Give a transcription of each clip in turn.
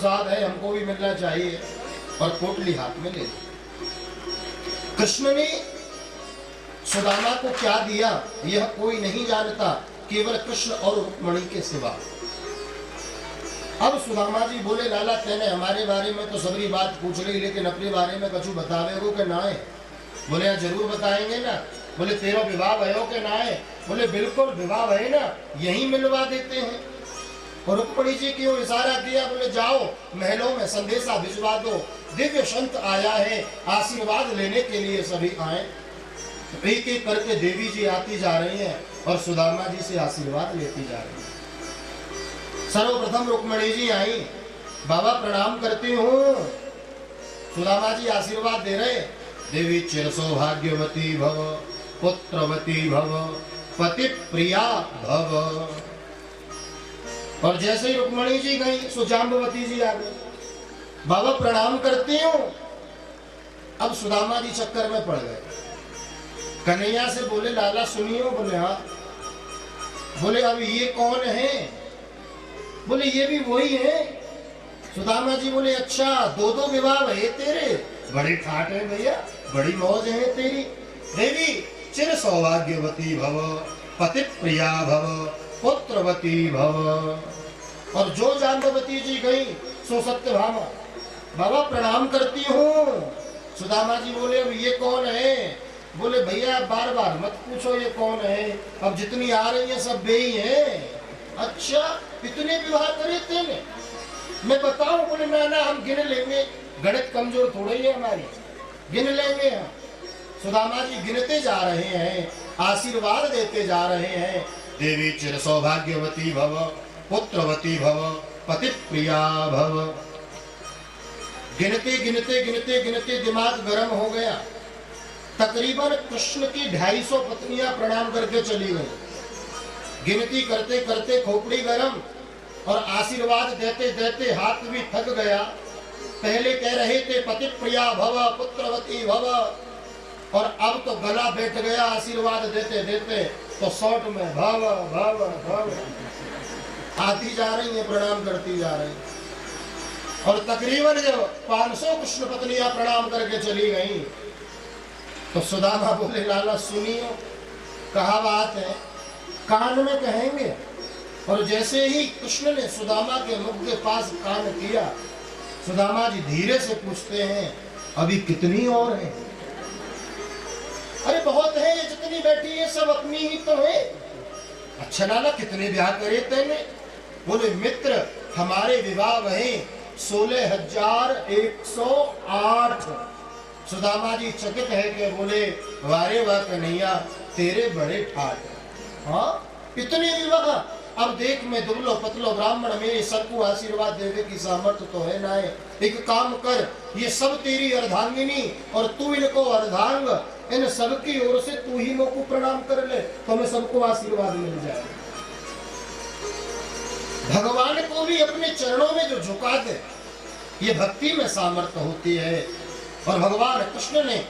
प्रसाद है, हमको भी मिलना चाहिए, और पोटली हाथ में ले ली। कृष्ण ने सुदामा को क्या दिया यह कोई नहीं जानता, केवल कृष्ण और रुक्मिणी के सिवा। अब सुदामा जी बोले, लाला तेने हमारे बारे में तो सबरी बात पूछ ली, लेकिन अपने बारे में कछु बतावेगो के ना है? बोले हाँ जरूर बताएंगे ना। बोले तेरा विवाह भयो के ना है? बोले बिल्कुल विवाह है ना, यही मिलवा देते हैं। और रुक्मिणी जी की ओर इशारा किया, बोले जाओ महलों में संदेशा भिजवा दो, दिव्य संत आया है, आशीर्वाद लेने के लिए सभी आए। एक एक करके देवी जी आती जा रही हैं और सुदामा जी से आशीर्वाद लेती जा रही हैं। सर्वप्रथम रुक्मिणी जी आई, बाबा प्रणाम करती हूँ। सुदामा जी आशीर्वाद दे रहे, देवी चिर सौभाग्यवती भव, पुत्रवती भव, पति प्रिया भव। और जैसे ही रुक्मिणी जी गई, सुजाम्बवती जी आ गई, बाबा प्रणाम करती हूँ। अब सुदामा जी चक्कर में पड़ गए। कन्हैया से बोले, लाला सुनियो। बोले हाँ। बोले अब ये कौन है? बोले ये भी वही है। सुदामा जी बोले, अच्छा दो दो विवाह है तेरे, बड़ी ठाट है भैया, बड़ी मौज है तेरी। देवी चिर सौभाग्यवती भव, पति प्रिया भव, पुत्रवती भव। और जो जाम्बवती जी गई सो सत्यभामा, बाबा प्रणाम करती हूँ। सुदामा जी बोले, अब ये कौन है? बोले भैया बार बार मत पूछो ये कौन है, अब जितनी आ रही है सब बे ही है। अच्छा इतने विवाह करे तेने? मैं बताऊं? बोले ना ना हम गिन लेंगे, गणित कमजोर थोड़ा ही है हमारी, गिन लेंगे हम। सुदामा जी गिनते जा रहे हैं, आशीर्वाद देते जा रहे हैं। देवी चिर सौभाग्यवती भव, पुत्रवती भव, पति प्रिया भव। गिनते गिनते गिनते गिनते दिमाग गर्म हो गया। तकरीबन कृष्ण की 250 पत्नियां प्रणाम करके चली गई। गिनती करते करते खोपड़ी गरम और आशीर्वाद देते देते हाथ भी थक गया। पहले कह रहे थे पति प्रिया भव, पुत्रवती भव, और अब तो गला बैठ गया आशीर्वाद देते देते। तो शॉर्ट में भव भव भव आती जा रही है, प्रणाम करती जा रही। और तकरीबन जब 500 कृष्ण पत्नियां प्रणाम करके चली गई, तो सुदामा बोले, लाला सुनियो, कहा बात है, कान में कहेंगे। और जैसे ही कृष्ण ने सुदामा के मुख के पास कान किया, सुदामा जी धीरे से पूछते हैं, अभी कितनी और है? अरे बहुत है, जितनी बैठी है सब अपनी ही तो है। अच्छा लाला कितने ब्याह करे तेने? बोले मित्र हमारे विवाह वही 16,108। सुदामा जी चकित है कि बोले, वारे वाह कन्हैया तेरे बड़े ठाट। हाँ इतने विवाह? अब देख मैं दुबलो पतलो ब्राह्मण, मेरे सबको आशीर्वाद देने की सामर्थ्य तो है ना है। एक काम कर, ये सब तेरी अर्धांगिनी और तू इनको अर्धांग, इन सबकी ओर से तू ही लोग को प्रणाम कर ले, तो हमें सबको आशीर्वाद मिल जाए। भगवान को भी अपने चरणों में जो झुका दे, ये भक्ति में सामर्थ्य होती है। और भगवान कृष्ण ने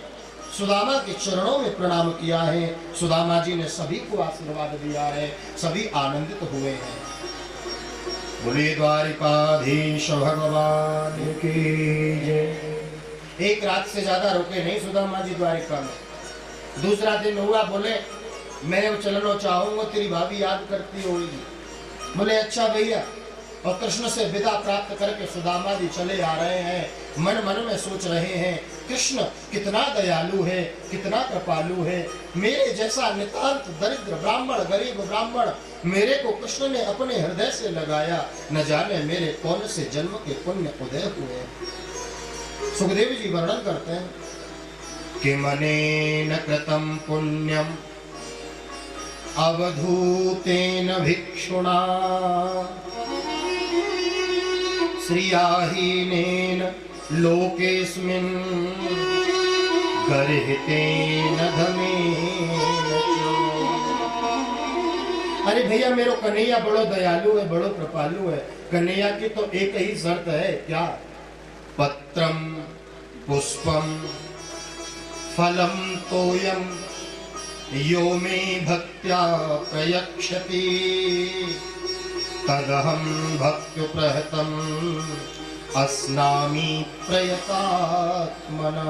सुदामा के चरणों में प्रणाम किया है। सुदामा जी ने सभी को आशीर्वाद दिया है, सभी आनंदित हुए हैं। बोले द्वारिकाधीश भगवान की जय। एक रात से ज्यादा रुके नहीं सुदामा जी द्वारिका में। दूसरा दिन हुआ, बोले मैं चलना चाहूंगा, तेरी भाभी याद करती होगी। बोले अच्छा भैया। और कृष्ण से विदा प्राप्त करके सुदामा जी चले आ रहे हैं। मन मन में सोच रहे हैं, कृष्ण कितना दयालु है, कितना कृपालु है। मेरे जैसा नितांत दरिद्र ब्राह्मण, गरीब ब्राह्मण, मेरे को कृष्ण ने अपने हृदय से लगाया। न जाने मेरे कौन से जन्म के पुण्य उदय हुए। सुखदेव जी वर्णन करते हैं कि मनेन कृतं पुण्यम अवधूतेन भिक्षुणा श्रियाहीनेन लोकेस्मिन् गर्हितेन धनेन च। अरे भैया मेरो कन्हैया बड़ो दयालु है, बड़ो कृपालु है। कन्हैया की तो एक ही शर्त है, क्या? पत्रम पुष्पम फलम तोयम यो मे भक्त्या प्रयक्षति तदहं भक्त्युप्रहतं अस्नामि प्रयतात्मना।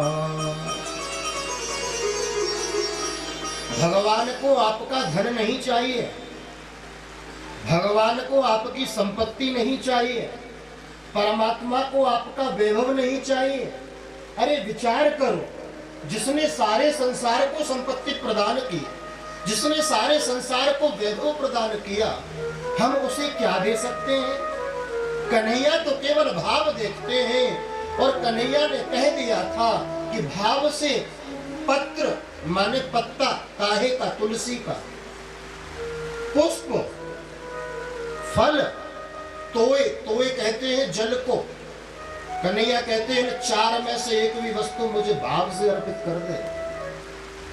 भगवान को आपका धन नहीं चाहिए, भगवान को आपकी संपत्ति नहीं चाहिए, परमात्मा को आपका वैभव नहीं चाहिए। अरे विचार करो, जिसने सारे संसार को संपत्ति प्रदान की, जिसने सारे संसार को वैभव प्रदान किया, हम उसे क्या दे सकते हैं? कन्हैया तो केवल भाव देखते हैं, और कन्हैया ने कह दिया था कि भाव से पत्र माने पत्ता, काहे का? तुलसी का। पुष्प, फल, तोए, तोए कहते हैं जल को। कन्हैया कहते हैं चार में से एक भी वस्तु मुझे भाव से अर्पित कर दे।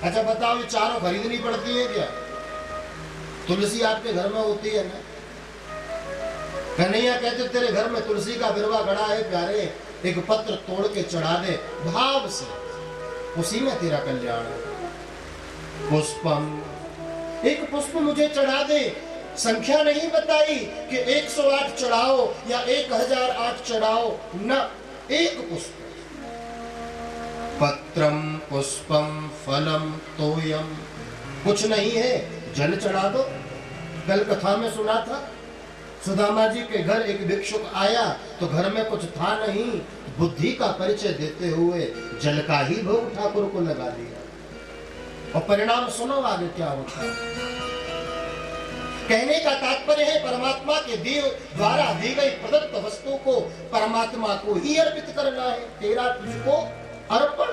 अच्छा बताओ, ये चारों खरीदनी पड़ती है क्या? तुलसी आपके घर में होती है ना? कन्हैया कहते तेरे घर में तुलसी का बिरवा गड़ा है प्यारे, एक पत्र तोड़ के चढ़ा दे भाव से, उसी में तेरा कल्याण है। पुष्पम, एक पुष्प मुझे चढ़ा दे। संख्या नहीं बताई कि 108 चढ़ाओ या 1008 चढ़ाओ, न, एक पुष्प। पत्रम पुष्पम फलम तोयम, कुछ नहीं है जल चढ़ा दो। कल कथा में सुना था, सुदामा जी के घर एक भिक्षुक आया तो घर में कुछ था नहीं, बुद्धि का परिचय देते हुए जल का ही भोग ठाकुर को लगा दिया, और परिणाम सुनो आगे क्या होता है। कहने का तात्पर्य है परमात्मा के देव द्वारा दी गई प्रदत्त वस्तु को परमात्मा को ही अर्पित करना है, तेरा तुझको अर्पण।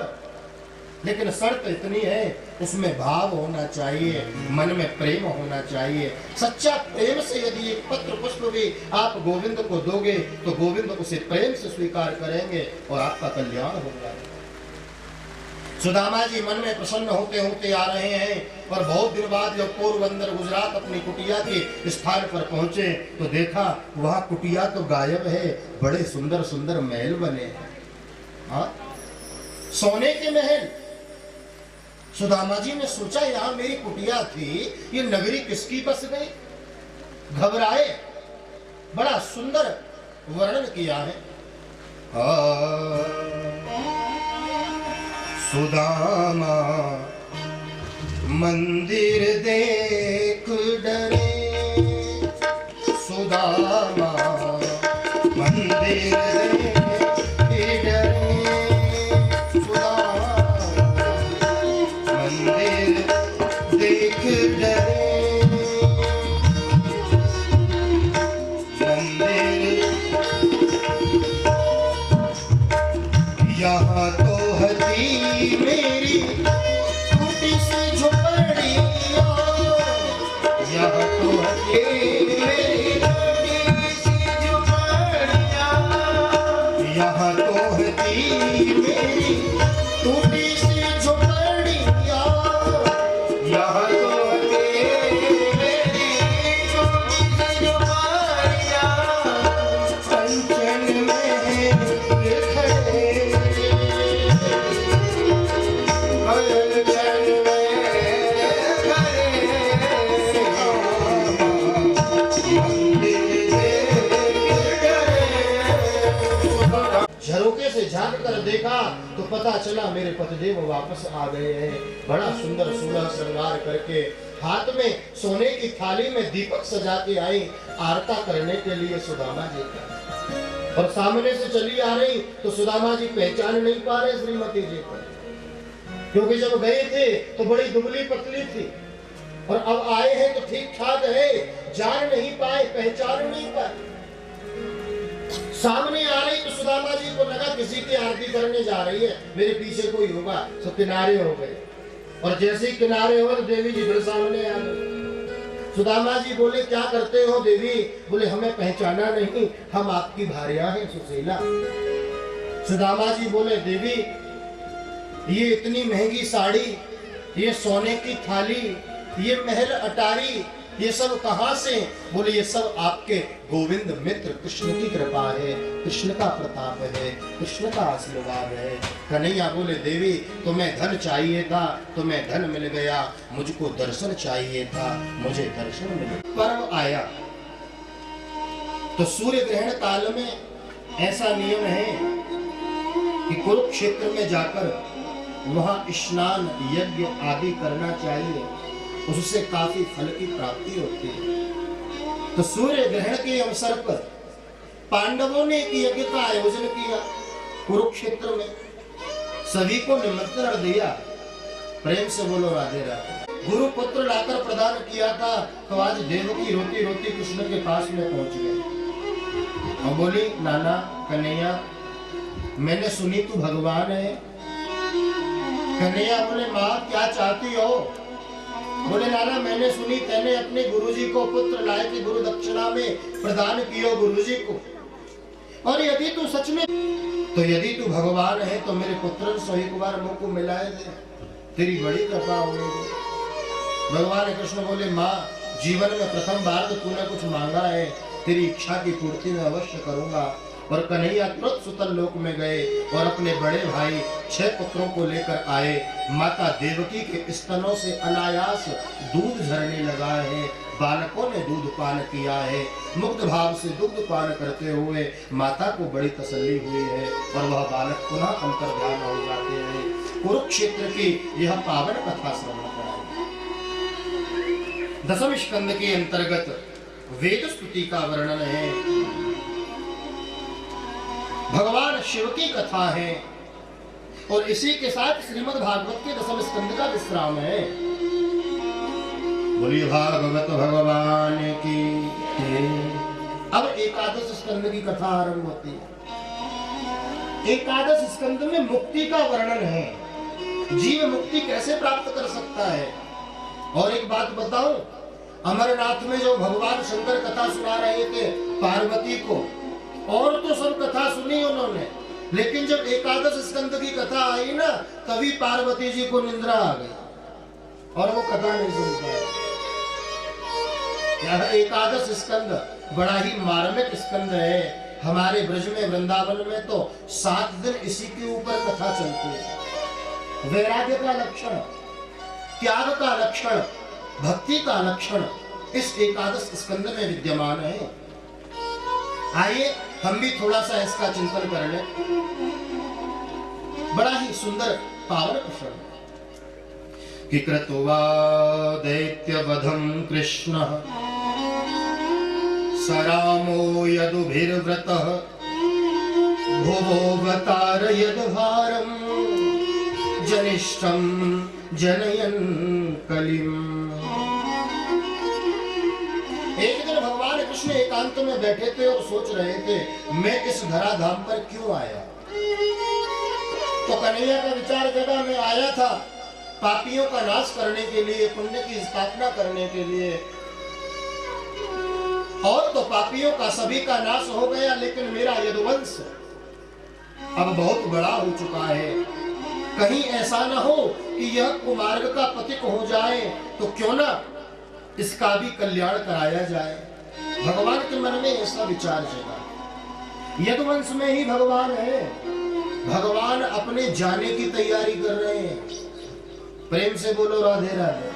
लेकिन शर्त इतनी है, उसमें भाव होना चाहिए, मन में प्रेम होना चाहिए। सच्चा प्रेम से यदि एक पत्र पुष्प भी आप गोविंद को दोगे तो गोविंद उसे प्रेम से स्वीकार करेंगे और आपका कल्याण होगा। सुदामा जी मन में प्रसन्न होते होते आ रहे हैं, और बहुत दिन बाद जब पोरबंदर गुजरात अपनी कुटिया के स्थान पर पहुंचे तो देखा वहां कुटिया तो गायब है, बड़े सुंदर सुंदर महल बने हैं, हाँ, सोने के महल। सुदामा जी ने सोचा यहाँ मेरी कुटिया थी, ये नगरी किसकी बस गई? घबराए, बड़ा सुंदर वर्णन किया है। सुदामा मंदिर देख डरे, सुदामा मंदिर देख डरे, सुदामा मंदिर देख डरे, मंदिर यहाँ तो हदी मेरी टूटी सी झोपड़ियाँ, यहाँ तो हदी मेरी टूटी सी झोपड़ियाँ, यहाँ तो हदी मेरी टूटी सी झोपड़ियाँ, यहाँ तो हदी मेरी टूटी सी झोपड़ियाँ, कंचन में खड़े झरोके से झांक कर देखा तो पता चला मेरे पतिदेव वापस आ गए हैं, बड़ा सुंदर सुलह श्रृंगार करके, हाथ में सोने की थाली में दीपक सजा के आई आरता करने के लिए सुदामा जी का। और सामने से चली आ रही तो सुदामा जी पहचान नहीं पा रहे श्रीमती जी को, क्योंकि जब गए थे तो बड़ी दुबली पतली थी, और अब आए हैं तो ठीक ठाक है, जान नहीं पाए, पहचान नहीं पाए। सामने आ रही तो सुदामा जी को लगा किसी की आरती करने जा रही है, मेरे पीछे कोई होगा, तो किनारे हो गए, और जैसे ही किनारे हो तो देवी जी फिर सामने आ गए। सुदामा जी बोले क्या करते हो देवी? बोले हमें पहचाना नहीं, हम आपकी भार्या हैं सुशीला। सुदामा जी बोले देवी ये इतनी महंगी साड़ी, ये सोने की थाली, ये महल अटारी, ये सब कहां से? बोले ये सब आपके गोविंद मित्र कृष्ण की कृपा है, कृष्ण का प्रताप है, कृष्ण का आशीर्वाद है। कन्हैया बोले देवी तुम्हें धन चाहिए था, तुम्हें धन मिल गया, मुझको दर्शन चाहिए था, मुझे दर्शन मिले। पर्व आया तो सूर्य ग्रहण काल में ऐसा नियम है कि कुरुक्षेत्र में जाकर वहां स्नान यज्ञ आदि करना चाहिए, उससे काफी फल की प्राप्ति होती है। तो सूर्य ग्रहण के अवसर पर पांडवों ने एक यज्ञ का आयोजन किया कुरुक्षेत्र में, सभी को निमंत्रण दिया। प्रेम से बोलो राधे राधे। गुरु पुत्र लाकर प्रदान किया था, तो आज देवकी रोती रोती कृष्ण के पास में पहुंच गई और बोली, नाना कन्हैया, मैंने सुनी तू भगवान है। कन्हैया बोले, माँ क्या चाहती हो? बोले, नाना मैंने सुनी तैने अपने गुरुजी को पुत्र लाए के गुरु दक्षिणा में प्रदान कियो गुरुजी को, और यदि तू सच में, तो यदि तू भगवान है तो मेरे पुत्र से एक बार मुंह को मिलाए दे, तेरी बड़ी कृपा होगी। भगवान कृष्ण बोले, माँ जीवन में प्रथम बार तो तूने कुछ मांगा है, तेरी इच्छा की पूर्ति मैं अवश्य करूंगा। और कन्हैया तुरंत सुतल लोक में गए और अपने बड़े भाई 6 पुत्रों को लेकर आए। माता देवकी के स्तनों से अनायास दूध झरने लगा है, बालकों ने दूध पान किया है। मुक्त भाव से दुग्ध पान करते हुए माता को बड़ी तसल्ली हुई है और वह बालक पुनः अंतर्ध्यान हो जाते हैं। कुरुक्षेत्र की यह पावन कथा श्रवण कराई। 10वें स्कंद के अंतर्गत वेद स्तुति का वर्णन है, भगवान शिव की कथा है और इसी के साथ श्रीमद् भागवत के 10वें स्कंद का विश्राम है। बोलिए भागवत भगवान की। अब एकादश स्कंद की कथा आरंभ होती है। एकादश स्कंद में मुक्ति का वर्णन है, जीव मुक्ति कैसे प्राप्त कर सकता है। और एक बात बताऊं, अमरनाथ में जो भगवान शंकर कथा सुना रहे थे पार्वती को, और तो सब कथा सुनी उन्होंने, लेकिन जब एकादश स्कंद की कथा आई ना, तभी पार्वती जी को निंद्रा आ गई और वो कथा नहीं सुन पाए। यह एकादश स्कंद बड़ा ही मार्मिक स्कंद है। हमारे ब्रज में वृंदावन में तो 7 दिन इसी के ऊपर कथा चलती है। वैराग्य का लक्षण, त्याग का लक्षण, भक्ति का लक्षण इस एकादश स्कंद में विद्यमान है। आइए हम भी थोड़ा सा इसका चिंतन कर लें। बड़ा ही सुंदर पावन प्रसंग कि कृत्वा दैत्यवधं कृष्णः सरामो यदुभिर्व्रतः भुवोऽवतार यद्भारं जनिष्ठं जनयन् कलिम्। एक दिन भगवान कृष्ण एकांत में बैठे थे और सोच रहे थे, मैं इस धराधाम पर क्यों आया। तो कन्हैया का विचार जगा, मैं आया था पापियों का नाश करने के लिए, पुण्य की स्थापना करने के लिए, और तो पापियों का सभी का नाश हो गया, लेकिन मेरा यदुवंश अब बहुत बड़ा हो चुका है। कहीं ऐसा न हो कि यह कुमार्ग का पथिक हो जाए, तो क्यों ना इसका भी कल्याण कराया जाए। भगवान के मन में ऐसा विचार जगा। यदुवंश में ही भगवान है, भगवान अपने जाने की तैयारी कर रहे हैं। प्रेम से बोलो राधे राधे।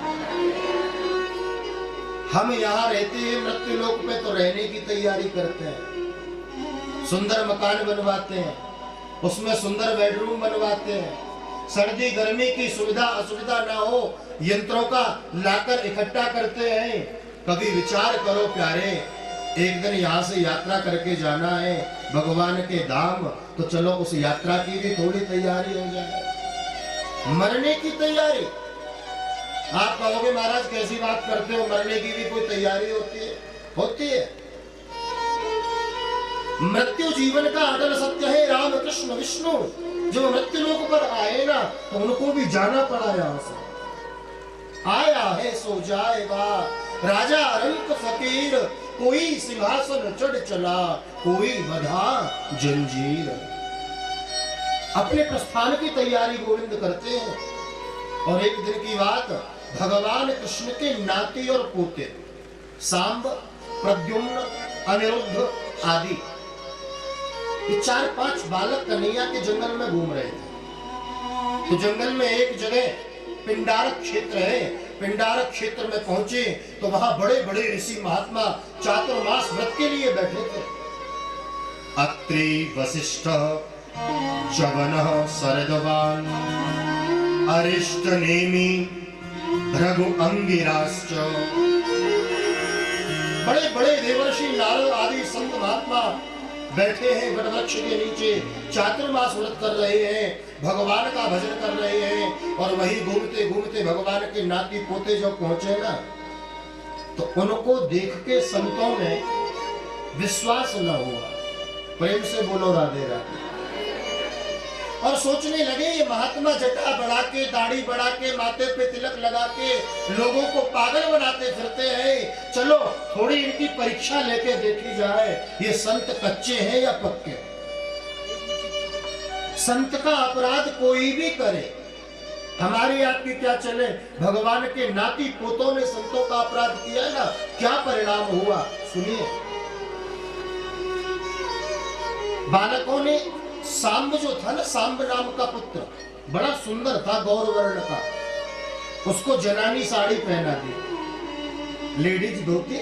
हम यहाँ रहते हैं मृत्यु लोक पे, तो रहने की तैयारी करते हैं, सुंदर मकान बनवाते हैं, उसमें सुंदर बेडरूम बनवाते हैं, सर्दी गर्मी की सुविधा असुविधा ना हो यंत्रों का लाकर इकट्ठा करते हैं। कभी विचार करो प्यारे, एक दिन यहाँ से यात्रा करके जाना है भगवान के धाम, तो चलो उस यात्रा की भी थोड़ी तैयारी हो जाए। मरने की तैयारी, आप कहोगे महाराज कैसी बात करते हो, मरने की भी कोई तैयारी होती है? होती है। मृत्यु जीवन का अटल सत्य है। राम कृष्ण विष्णु जो मृत्यु लोक पर आए ना, तो उनको भी जाना पड़ा। यहाँ से आया है सो जाएगा, राजा रंक फकीर, कोई सिंहासन चढ़ चला, कोई बधा जंजीर। अपने प्रस्थान की तैयारी गोविंद करते हैं। और एक दिन की बात, भगवान कृष्ण के नाती और पोते सांब, प्रद्युम्न, अनिरुद्ध आदि, ये 4-5 बालक कन्हैया के जंगल में घूम रहे थे। तो जंगल में एक जगह पिंडारक क्षेत्र है, पिंडारक क्षेत्र में पहुंचे तो वहां बड़े बड़े ऋषि महात्मा चातुर्मास व्रत के लिए बैठे थे। अत्रि वसिष्ठ च्यवनः शरदवान् अरिष्टनेमि भृगु अंगिराश्च। बड़े बड़े देवर्षि नारद आदि संत महात्मा बैठे हैं वटवृक्ष के नीचे, चातुर्मास व्रत कर रहे हैं, भगवान का भजन कर रहे हैं। और वही घूमते घूमते भगवान के नाती पोते जब पहुंचे ना, तो उनको देख के संतों में विश्वास न हुआ। प्रेम से बोलो राधे राधे। और सोचने लगे ये महात्मा जटा बढ़ा के, दाढ़ी बढ़ा के, माथे पे तिलक लगा के लोगों को पागल बनाते फिरते हैं। चलो थोड़ी इनकी परीक्षा लेके देखी जाए, ये संत कच्चे हैं या पक्के। संत का अपराध कोई भी करे, हमारी आपकी क्या चले। भगवान के नाती पोतों ने संतों का अपराध किया ना, क्या परिणाम हुआ सुनिए। बालकों ने सांब जो था ना, सांब नाम का पुत्र बड़ा सुंदर था, गौर वर्ण का, उसको जनानी साड़ी पहना दी, लेडीज धोती,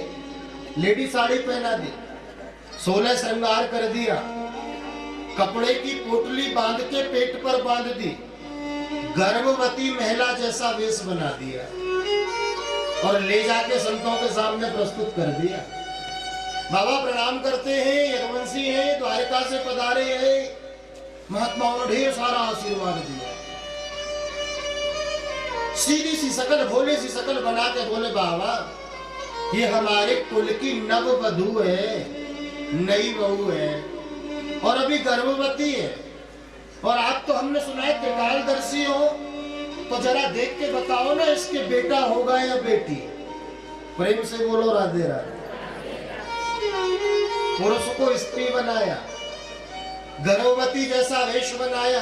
लेडी साड़ी पहना दी, 16 श्रृंगार कर दिया, कपड़े की पोटली बांध के पेट पर बांध दी, गर्भवती महिला जैसा वेश बना दिया और ले जाके संतों के सामने प्रस्तुत कर दिया। बाबा प्रणाम करते हैं, यदुवंशी हैं, द्वारिका से पधारे हैं, महात्माओं ने ढेर सारा आशीर्वाद दिया। सीधी सी शकल, भोले सी शकल बना के बोले बाबा ये हमारे कुल की नव वधू है, नई बहू है और अभी गर्भवती है, और आप तो हमने सुना है त्रिकालदर्शी हो, तो जरा देख के बताओ ना इसके बेटा होगा या बेटी। प्रेम से बोलो राधे राधे। पुरुष को स्त्री बनाया, गर्भवती जैसा वेश बनाया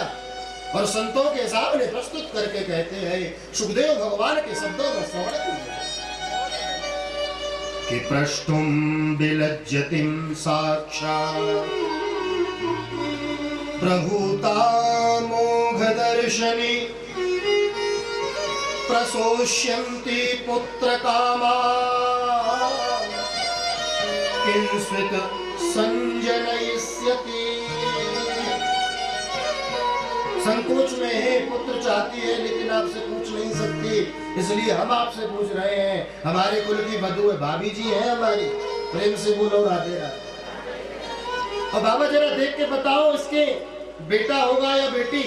और संतों के सामने प्रस्तुत करके कहते हैं, सुखदेव भगवान के शब्दों में श्रवण कीजिए कि प्रष्टुम विलज्जतिम साक्षात् प्रभूता मोघ दर्शनी प्रसोष्यन्ति पुत्र कामा किंस्वित संजनयिष्यति। संकोच में है, पुत्र चाहती है लेकिन आपसे पूछ नहीं सकती, इसलिए हम आपसे पूछ रहे हैं। हमारे कुल की वधू है, भाभी जी है हमारी। प्रेम से बोलो राधे राधे। और बाबा जरा देख के बताओ इसके बेटा होगा या बेटी।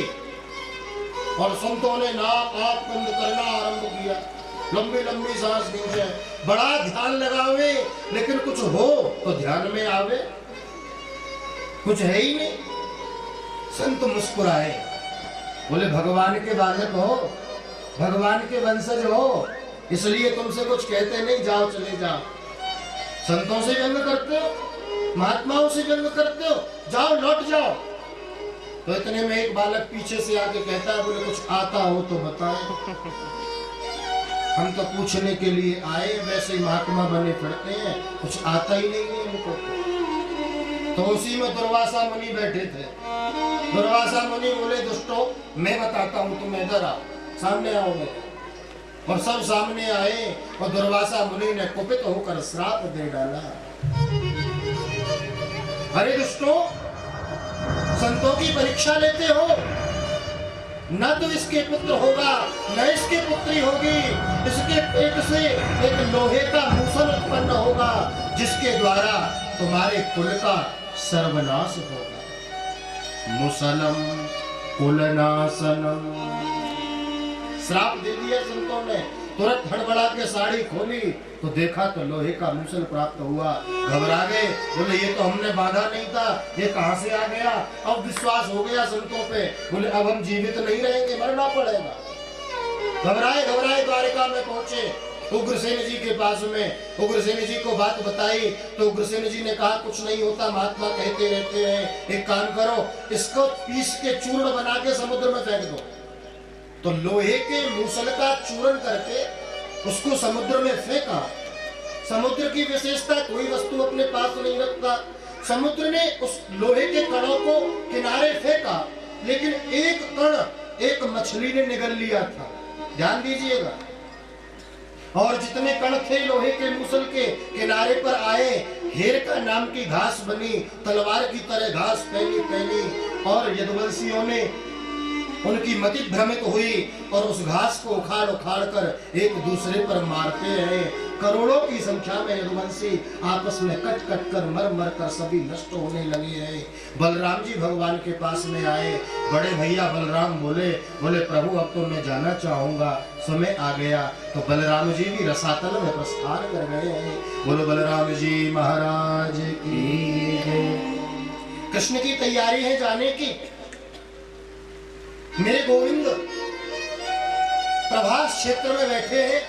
और संतों ने नाक आंख बंद करना आरंभ किया, लंबी लंबी सांस खींचे, बड़ा ध्यान लगावे, लेकिन कुछ हो तो ध्यान में आवे, कुछ है ही नहीं। संत मुस्कुराए, बोले भगवान के बालक हो, भगवान के वंशज हो, इसलिए तुमसे कुछ कहते नहीं, जाओ चले जाओ। संतों से व्यंग करते हो, महात्माओं से व्यंग करते हो, जाओ लौट जाओ। तो इतने में एक बालक पीछे से आके कहता है, बोले कुछ आता हो तो बताएं, हम तो पूछने के लिए आए, वैसे ही महात्मा बने फिरते हैं, कुछ आता ही नहीं है इनको। तो उसी में दुर्वासा मुनि बैठे थे। दुर्वासा मुनि बोले दुष्टों मैं बताता हूँ, तुम इधर आओ, सामने आओ मेरे। और सब सामने आए और दुर्वासा मुनि ने कुपित होकर श्राप दे डाला। अरे दुष्टों, संतों की परीक्षा लेते हो, न तो इसके पुत्र होगा न इसके पुत्री होगी, इसके पेट से एक लोहे का मूसल उत्पन्न होगा जिसके द्वारा तुम्हारे कुल का सर्वनाश होगा। मुसलम कुलनाशनम। श्राप दे दिया संतों ने। तुरंत हड़बड़ा के साड़ी खोली तो देखा तो लोहे का मूसल प्राप्त हुआ। घबरा गए, बोले ये तो हमने बांधा नहीं था, ये कहां से आ गया। अब विश्वास हो गया संतों पे, बोले अब हम जीवित नहीं रहेंगे, मरना पड़ेगा। घबराए घबराए द्वारिका में पहुंचे, उग्रसेन जी के पास में। उग्रसेन जी को बात बताई तो उग्रसेन जी ने कहा कुछ नहीं होता, महात्मा कहते रहते हैं, एक काम करो इसको पीस के चूर्ण बना के समुद्र में फेंक दो। तो लोहे के मूसल का चूर्ण करके उसको समुद्र में फेंका। समुद्र की विशेषता, कोई वस्तु अपने पास नहीं रखता। समुद्र ने उस लोहे के कणों को किनारे फेंका, लेकिन एक कण एक मछली ने निगल लिया था। ध्यान दीजिएगा, और जितने कण थे लोहे के मूसल के किनारे पर आए, हेर का नाम की घास बनी, तलवार की तरह घास फैली फैली, और यदुवंशियों ने उनकी मति भ्रमित हुई और उस घास को उखाड़ उखाड़ कर एक दूसरे पर मारते रहे। करोड़ों की संख्या में यदुवंशी आपस में कट कट कर मर मर कर सभी नष्ट होने लगे हैं। बलराम जी भगवान के पास में आए। बड़े भैया बलराम बोले प्रभु अब तो मैं जाना चाहूंगा, समय आ गया। तो बलराम जी भी रसातल में प्रस्थान कर गए हैं। बोलो बलराम जी महाराज की जय। कृष्ण की तैयारी है जाने की। मेरे गोविंद प्रभास क्षेत्र में बैठे हैं,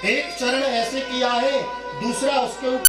एक चरण ऐसे किया है, दूसरा उसके ऊपर